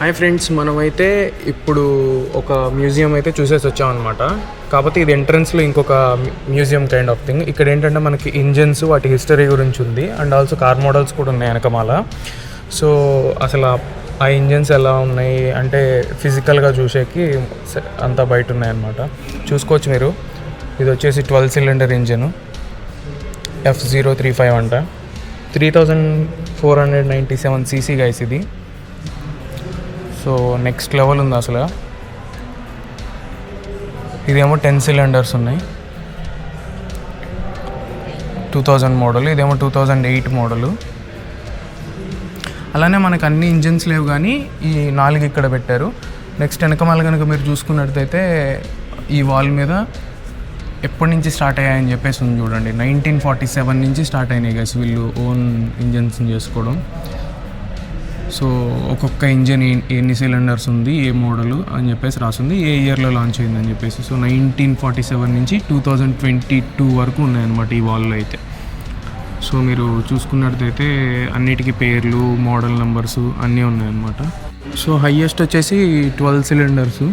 Hi friends, మనమైతే ఇప్పుడు ఒక మ్యూజియం అయితే చూసేసి వచ్చామన్నమాట. కాకపోతే ఇది ఎంట్రన్స్లో ఇంకొక మ్యూజియం కైండ్ ఆఫ్ థింగ్. ఇక్కడ ఏంటంటే మనకి ఇంజన్స్, వాటి హిస్టరీ గురించి ఉంది, అండ్ ఆల్సో కార్ మోడల్స్ కూడా ఉన్నాయి వెనకమాల. సో అసలు ఆ ఇంజన్స్ ఎలా ఉన్నాయి అంటే ఫిజికల్గా చూసేకి అంతా బయట ఉన్నాయన్నమాట. చూసుకోవచ్చు మీరు. ఇది వచ్చేసి 12 సిలిండర్ ఇంజను, F035 అంట. 3497 cc గైస్ ఇది. సో నెక్స్ట్ లెవెల్ ఉంది అసలు. ఇదేమో 10 సిలిండర్స్ ఉన్నాయి, 2000 మోడల్. ఇదేమో 2008 మోడలు. అలానే మనకు అన్ని ఇంజిన్స్ లేవు, కానీ ఈ 4 ఇక్కడ పెట్టారు. నెక్స్ట్ వెనకమాల కనుక మీరు చూసుకున్నట్టయితే ఈ వాల్ మీద ఎప్పటి నుంచి స్టార్ట్ అయ్యాయని చెప్పేసి ఉంది చూడండి. 1947 నుంచి స్టార్ట్ అయినాయి గైస్ వీళ్ళు ఓన్ ఇంజన్స్ చేసుకోవడం. సో ఒక్కొక్క ఇంజన్ ఎన్ని సిలిండర్స్ ఉంది, ఏ మోడలు అని చెప్పేసి రాసింది, ఏ ఇయర్లో లాంచ్ అయిందని చెప్పేసి. సో 1947 నుంచి 2022 వరకు ఉన్నాయన్నమాట ఈ వాల్లో అయితే. సో మీరు చూసుకున్నట్టయితే అన్నిటికీ పేర్లు, మోడల్ నెంబర్స్ అన్నీ ఉన్నాయన్నమాట. సో హయ్యెస్ట్ వచ్చేసి 12 సిలిండర్స్.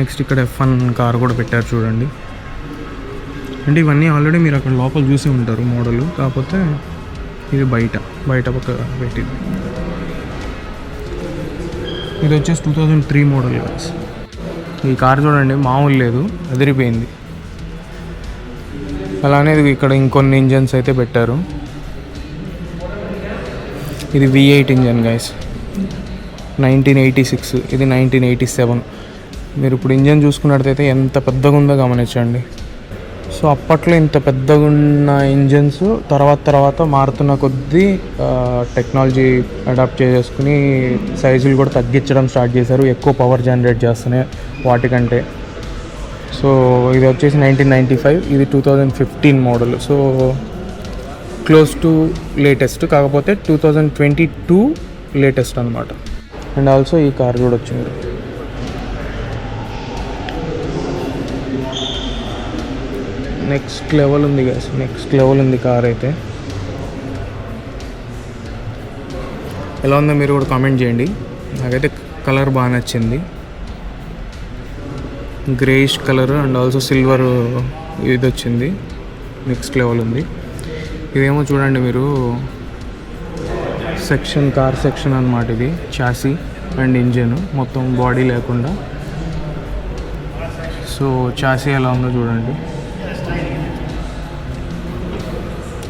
నెక్స్ట్ ఇక్కడ F1 కార్ కూడా పెట్టారు చూడండి. అంటే ఇవన్నీ ఆల్రెడీ మీరు అక్కడ లోపల చూసి ఉంటారు మోడల్, కాకపోతే ఇది బయట పక్క పెట్టింది. ఇది వచ్చేసి 2003 మోడల్. ఈ కార్ చూడండి, మామూలు లేదు, అదిరిపోయింది. అలానే ఇక్కడ ఇంకొన్ని ఇంజన్స్ అయితే పెట్టారు. ఇది V8 ఇంజన్ గైస్, 1986. ఇది 1987. మీరు ఇప్పుడు ఇంజన్ చూసుకున్నట్టయితే ఎంత పెద్దగా ఉందో గమనించండి. సో అప్పట్లో ఇంత పెద్దగా ఉన్న ఇంజన్స్ తర్వాత మారుతున్న కొద్దీ టెక్నాలజీ అడాప్ట్ చేసుకుని సైజులు కూడా తగ్గించడం స్టార్ట్ చేశారు, ఎక్కువ పవర్ జనరేట్ చేస్తున్నాయి వాటికంటే. సో ఇది వచ్చేసి 1995, ఇది 2015 model. So close to latest, కాకపోతే 2022 లేటెస్ట్ అనమాట. అండ్ ఆల్సో ఈ కార్ కూడా వచ్చింది. నెక్స్ట్ లెవెల్ ఉంది గైస్, నెక్స్ట్ లెవెల్ ఉంది కార్ అయితే. ఎలా ఉందో మీరు కూడా కామెంట్ చేయండి. నాకైతే కలర్ బాగా నచ్చింది, greyish colour and also silver ఇది వచ్చింది. నెక్స్ట్ లెవెల్ ఉంది. ఇదేమో చూడండి మీరు, సెక్షన్, కార్ సెక్షన్ అన్నమాట ఇది. చాసీ అండ్ ఇంజన్ మొత్తం, బాడీ లేకుండా. సో చాసీ ఎలా ఉందో చూడండి,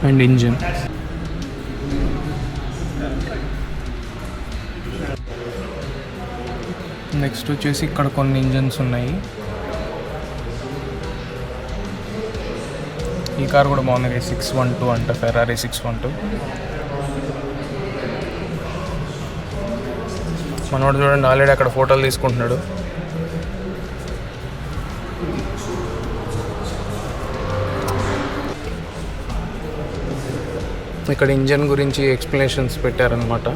అండ్ ఇంజన్. నెక్స్ట్ వచ్చేసి ఇక్కడ కొన్ని ఇంజన్స్ ఉన్నాయి. ఈ కార్ కూడా బాగుంది, 612 అంట, ఫెరారీ 612. మనోడు చూడండి ఆల్రెడీ అక్కడ ఫోటోలు తీసుకుంటున్నాడు. ఇక్కడ ఇంజన్ గురించి ఎక్స్ప్లెనేషన్స్ పెట్టారనమాట.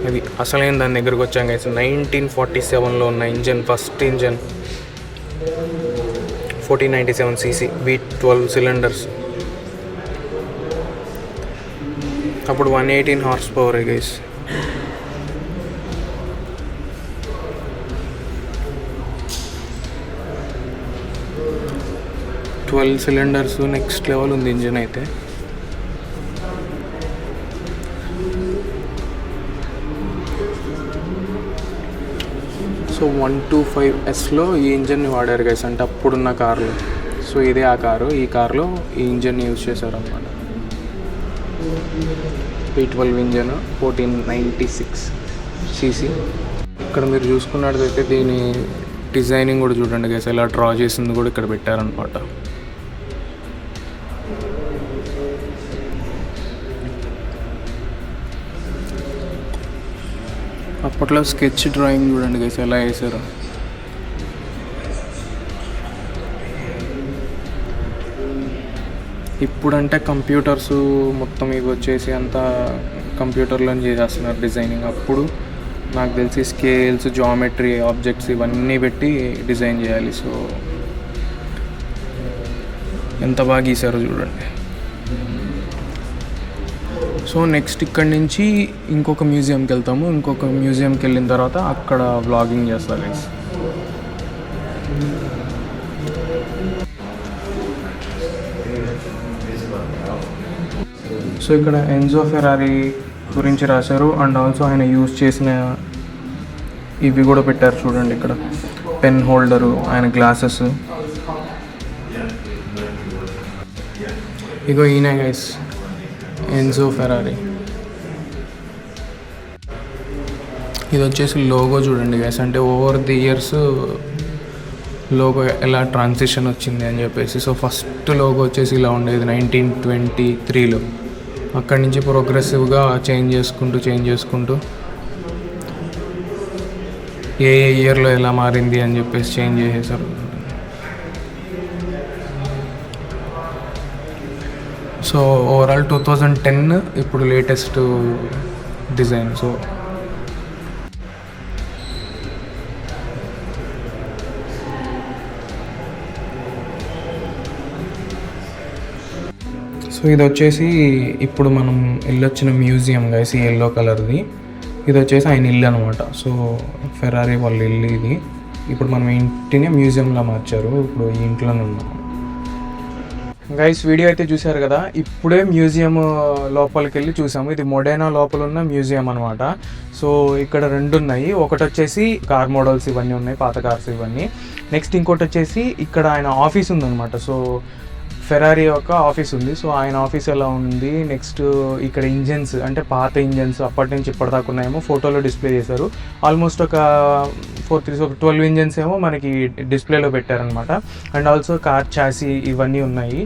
ఇది అసలైన దాని దగ్గరకు వచ్చాం గైస్. 1947లో ఉన్న engine, first engine, 1497 cc, V12 cylinders. అప్పుడు 118 horse power guys. Twelve cylinders, next level ఉంది ఇంజన్ అయితే. సో 125Sలో ఈ ఇంజన్ని వాడారు గైస్, అంటే అప్పుడున్న కార్లు. సో ఇదే ఆ కారు, ఈ కార్లో ఈ ఇంజన్ని యూజ్ చేశారు అన్నమాట. V12 engine, 1496 cc. ఇక్కడ మీరు చూసుకున్నట్టయితే దీని డిజైనింగ్ కూడా చూడండి గైస్, ఎలా డ్రా చేసింది కూడా ఇక్కడ పెట్టారనమాట. అప్పట్లో స్కెచ్ డ్రాయింగ్ చూడండి గైస్ ఎలా వేసారు. ఇప్పుడంటే కంప్యూటర్స్ మొత్తం ఇవి వచ్చేసి అంతా కంప్యూటర్లో చేసేస్తున్నారు డిజైనింగ్. అప్పుడు నాకు తెలిసి స్కేల్స్, జామెట్రీ, ఆబ్జెక్ట్స్ ఇవన్నీ పెట్టి డిజైన్ చేయాలి. సో ఎంత బాగా గీసారో చూడండి. సో నెక్స్ట్ ఇక్కడ నుంచి ఇంకొక మ్యూజియంకి వెళ్తాము. ఇంకొక మ్యూజియంకి వెళ్ళిన తర్వాత అక్కడ వ్లాగింగ్ చేస్తారు గైస్. సో ఇక్కడ ఎన్జో ఫెరారీ గురించి రాశారు అండ్ ఆల్సో ఆయన యూజ్ చేసిన ఇవి కూడా పెట్టారు చూడండి. ఇక్కడ పెన్ హోల్డరు, ఆయన గ్లాసెస్. ఇగో ఈయన గైస్ ఎన్జో ఫెరారీ. ఇది వచ్చేసి లోగో చూడండి గైస్, అంటే ఓవర్ ది ఇయర్స్ లోగో ఎలా ట్రాన్సిషన్ వచ్చింది అని చెప్పేసి. సో ఫస్ట్ లోగో వచ్చేసి ఇలా ఉండేది 1923లో. అక్కడి నుంచి ప్రోగ్రెసివ్గా చేంజ్ చేసుకుంటూ ఏ ఇయర్లో ఎలా మారింది అని చెప్పేసి చేంజ్ చేసేసారు. సో ఓవరాల్ 2010 ఇప్పుడు లేటెస్ట్ డిజైన్. సో ఇది వచ్చేసి ఇప్పుడు మనం వెళ్ళొచ్చిన మ్యూజియం గైస్, ఈ ఎల్లో కలర్ది. ఇది వచ్చేసి ఆయన ఇల్లు అనమాట. సో ఫెరారీ వాళ్ళ ఇల్లు ఇది. ఇప్పుడు మనం ఇంటిని మ్యూజియంలా మార్చారు. ఇప్పుడు ఈ ఇంట్లోనే ఉన్నాం గైస్. వీడియో అయితే చూశారు కదా, ఇప్పుడే మ్యూజియం లోపలికి వెళ్ళి చూసాము. ఇది మొడేనా లోపల ఉన్న మ్యూజియం అనమాట. సో ఇక్కడ రెండు ఉన్నాయి. ఒకటి వచ్చేసి కార్ మోడల్స్ ఇవన్నీ ఉన్నాయి, పాత కార్స్ ఇవన్నీ. నెక్స్ట్ ఇంకోటి వచ్చేసి ఇక్కడ ఆయన ఆఫీస్ ఉందన్నమాట. సో ఫెరారీ యొక్క ఆఫీస్ ఉంది. సో ఆయన ఆఫీస్ ఎలా ఉంది. నెక్స్ట్ ఇక్కడ ఇంజన్స్, అంటే పాత ఇంజన్స్ అప్పటి నుంచి ఇప్పటిదాకా ఉన్నాయేమో ఫోటోలో డిస్ప్లే చేశారు. ఆల్మోస్ట్ ఒక 12 ఇంజన్స్ ఏమో మనకి డిస్ప్లేలో పెట్టారనమాట. అండ్ ఆల్సో కార్ చాసీ ఇవన్నీ ఉన్నాయి.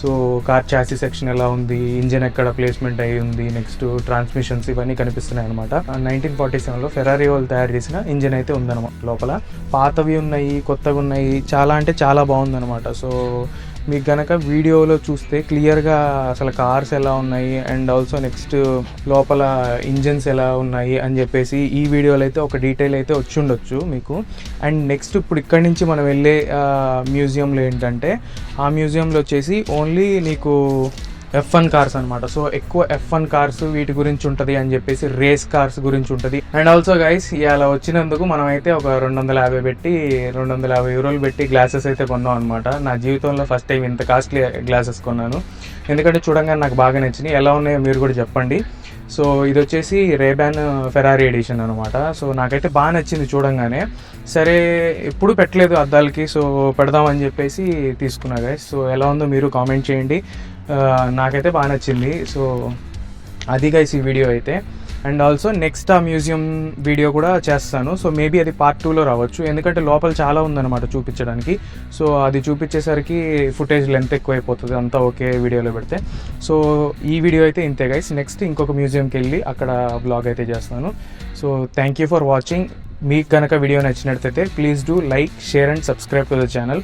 సో కార్ చాసీ సెక్షన్ ఎలా ఉంది, ఇంజన్ ఎక్కడ ప్లేస్మెంట్ అయ్యి ఉంది, నెక్స్ట్ ట్రాన్స్మిషన్స్ ఇవన్నీ కనిపిస్తున్నాయి అనమాట. 1947లో ఫెరారీ వాళ్ళు తయారు చేసిన ఇంజన్ అయితే ఉందన్నమాట. లోపల పాతవి ఉన్నాయి, కొత్తవి ఉన్నాయి. చాలా అంటే చాలా బాగుందన్నమాట. సో మీకు కనుక వీడియోలో చూస్తే క్లియర్గా అసలు కార్స్ ఎలా ఉన్నాయి అండ్ ఆల్సో నెక్స్ట్ లోపల ఇంజన్స్ ఎలా ఉన్నాయి అని చెప్పేసి ఈ వీడియోలో అయితే ఒక డీటెయిల్ అయితే వచ్చి ఉండొచ్చు మీకు. అండ్ నెక్స్ట్ ఇప్పుడు ఇక్కడి నుంచి మనం వెళ్ళే మ్యూజియంలో ఏంటంటే, ఆ మ్యూజియంలో వచ్చేసి ఓన్లీ నీకు F1 కార్స్ అనమాట. సో ఎక్కువ F1 కార్స్ వీటి గురించి ఉంటుంది అని చెప్పేసి, రేస్ కార్స్ గురించి ఉంటుంది. అండ్ ఆల్సో గైస్ ఇలా వచ్చినందుకు మనం అయితే ఒక 250 యూరోలు పెట్టి గ్లాసెస్ అయితే కొన్నాం అనమాట. నా జీవితంలో ఫస్ట్ టైం ఇంత కాస్ట్లీ గ్లాసెస్ కొన్నాను. ఎందుకంటే చూడంగానే నాకు బాగా నచ్చినాయి. ఎలా ఉన్నాయో మీరు కూడా చెప్పండి. సో ఇది వచ్చేసి రేబ్యాన్ ఫెరారీ ఎడిషన్ అనమాట. సో నాకైతే బాగా నచ్చింది చూడంగానే. సరే ఎప్పుడు పెట్టలేదు అద్దాలకి, సో పెడదామని చెప్పేసి తీసుకున్నా గైస్. సో ఎలా ఉందో మీరు కామెంట్ చేయండి. నాకైతే బాగా నచ్చింది. సో అది గైస్ ఈ వీడియో అయితే. అండ్ ఆల్సో నెక్స్ట్ ఆ మ్యూజియం వీడియో కూడా చేస్తాను. సో మేబీ అది పార్ట్ 2లో రావచ్చు, ఎందుకంటే లోపల చాలా ఉందన్నమాట చూపించడానికి. సో అది చూపించేసరికి ఫుటేజ్ లెంత్ ఎక్కువైపోతుంది, అంతా ఓకే వీడియోలో పెడితే. సో ఈ వీడియో అయితే ఇంతే గైస్. నెక్స్ట్ ఇంకొక మ్యూజియంకి వెళ్ళి అక్కడ బ్లాగ్ అయితే చేస్తాను. So thank you for watching. మీకు కనుక వీడియో నచ్చినట్లయితే please do like, share and subscribe to the channel.